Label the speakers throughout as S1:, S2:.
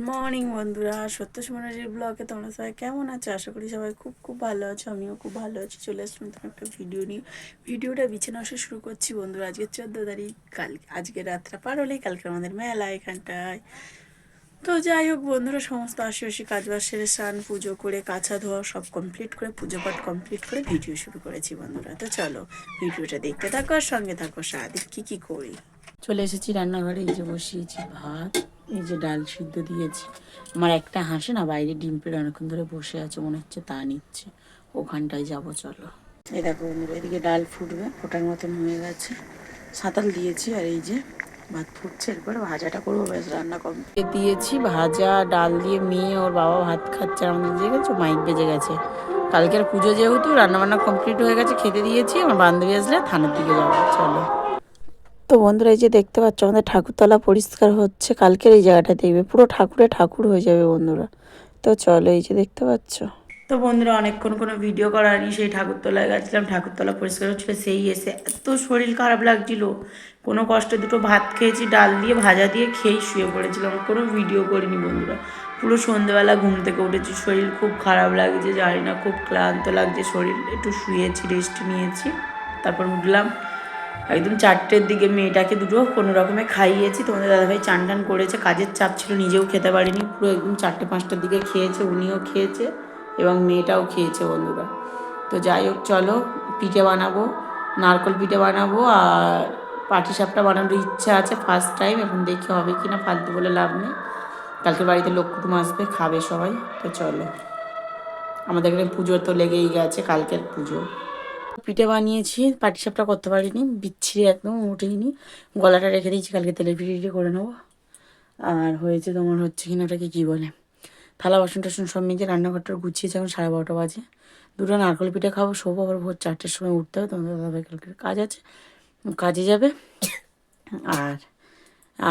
S1: Morning বন্ধুরা, সত্য সুমনের ব্লগে তোমরা সবাই কেমন আছো? আশা করি সবাই খুব খুব ভালো আছো। আমিও খুব ভালো আছি। চলে আসলাম তোমার একটা ভিডিও নিয়ে। ভিডিওটা বিছানা বসে শুরু করছি বন্ধুরা। আজকে 14 তারিখ, আজকে রাতটা পার হলেই কালকে আমাদের মেলা এখানটায়। তো যাই হোক বন্ধুরা, সমস্ত আশি কাজবাজ সেরে স্নান পুজো করে কাঁচা ধোয়া সব কমপ্লিট করে পুজো পাঠ কমপ্লিট করে ভিডিও শুরু করেছি বন্ধুরা। তো চলো ভিডিওটা দেখতে থাকো আর সঙ্গে থাকো, সারাদিন কী করি। চলে এসেছি রান্নাঘরে। এই যে বসিয়েছি ভাত, এই যে ডাল সিদ্ধ দিয়েছি। আমার একটা হাঁসে না বাইরে ডিম পেড়ে অনেকক্ষণ ধরে বসে আছে, মনে হচ্ছে তা নিচ্ছে। ওখানটায় যাবো, চলো। এই দেখো বন্ধুরা, এদিকে ডাল ফুটবে, ফোটার মতন হয়ে গেছে। সাঁতাল দিয়েছি আর এই যে ভাত ফুটছে। এরপরে ভাজাটা করবো, ব্যাস রান্না কমপ্লিট দিয়েছি। ভাজা ডাল দিয়ে মেয়ে ওর বাবা ভাত খাচ্ছে, আমাদের দিয়ে গেছে, মাইক বেজে গেছে। কালকের পুজো যেহেতু রান্নাবান্না কমপ্লিট হয়ে গেছে, খেতে দিয়েছি। আমার বান্ধবী আসলে থানার দিকে যাবো, চলো। তো বন্ধুরা, এই যে দেখতে পাচ্ছ আমাদের ঠাকুরতলা পরিষ্কার হচ্ছে। কালকের এই জায়গাটা দেখবে পুরো ঠাকুর হয়ে যাবে বন্ধুরা। তো চলো, এই যে দেখতে পাচ্ছ। তো বন্ধুরা, অনেকক্ষণ কোনো ভিডিও করানি, সেই ঠাকুরতলায় গেছিলাম, ঠাকুরতলা পরিষ্কার হচ্ছিল। সেই এসে এত শরীর খারাপ লাগছিল, কোনো কষ্টে দুটো ভাত খেয়েছি, ডাল দিয়ে ভাজা দিয়ে খেয়েই শুয়ে পড়েছিলাম। কোনো ভিডিও করিনি বন্ধুরা। পুরো সন্ধ্যেবেলা ঘুম থেকে উঠেছি, শরীর খুব খারাপ লাগছে, জানি না, খুব ক্লান্ত লাগছে শরীর। একটু শুয়েছি, রেস্ট নিয়েছি, তারপর উঠলাম একদম 4টের দিকে। মেয়েটাকে দুটো কোনো রকমে খাইয়েছি। তোমাদের দাদাভাই চান টান করেছে, কাজের চাপ ছিল, নিজেও খেতে পারিনি। পুরো একদম 4টে-5টার দিকে খেয়েছে, উনিও খেয়েছে এবং মেয়েটাও খেয়েছে বন্ধুরা। তো যাই হোক, চলো পিঠে বানাবো, নারকল পিঠে বানাবো আর পাটিসাপটা বানানোর ইচ্ছা আছে ফার্স্ট টাইম। এখন দেখি হবে কি না, ফালতু বলে লাভ নেই। কালকে বাড়িতে লোক কুটুম আসবে, খাবে সবাই। তো চলো, আমাদের এখানে পুজো তো লেগেই গেছে, কালকের পুজো। পিঠে বানিয়েছি, পাটিসাপটা করতে পারিনি, বিচ্ছিরি একদম উঠেইনি। গলাটা রেখে দিয়েছি, কালকে তেলের পিঠে করে নেবো। আর হয়েছে তোমার হচ্ছে কিনা, ওটাকে কী বলে, থালা বাসন টাসন সব মেজে রান্নাঘরটা গুছিয়েছি। এখন 12:30 বাজে। দুটো নারকেল পিঠে খাবো, শোবো, আবার ভোর 4টের সময় উঠতে হবে। তোমাদের দাদাভাই কালকে কাজ আছে, কাজে যাবে। আর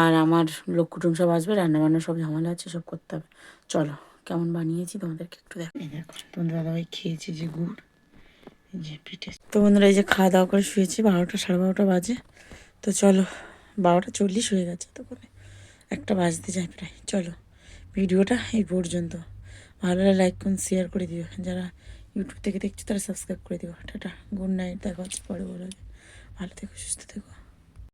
S1: আর আমার লোক কুটুম সব আসবে, রান্নাবান্না সব ঝামেলা আছে, সব করতে হবে। চলো কেমন বানিয়েছি তোমাদেরকে একটু দেখো। দেখো তোমাদের দাদাভাই খেয়েছি যে গুড়, যে পিঠে। তো বন্ধুরা, এই যে খাওয়া দাওয়া করে শুয়েছি, 12টা 12:30 বাজে। তো চলো, 12টা 40 হয়ে গেছে, তো করে 1টা বাজতে যায় প্রায়। চলো, ভিডিওটা এই পর্যন্ত। ভালো লাগলে লাইক করুন, শেয়ার করে দিও। যারা ইউটিউব থেকে দেখছো তারা সাবস্ক্রাইব করে দিও। টাটা, গুড নাইট, দেখা হচ্ছে পরে। ভালো থেকো, সুস্থ থেকো।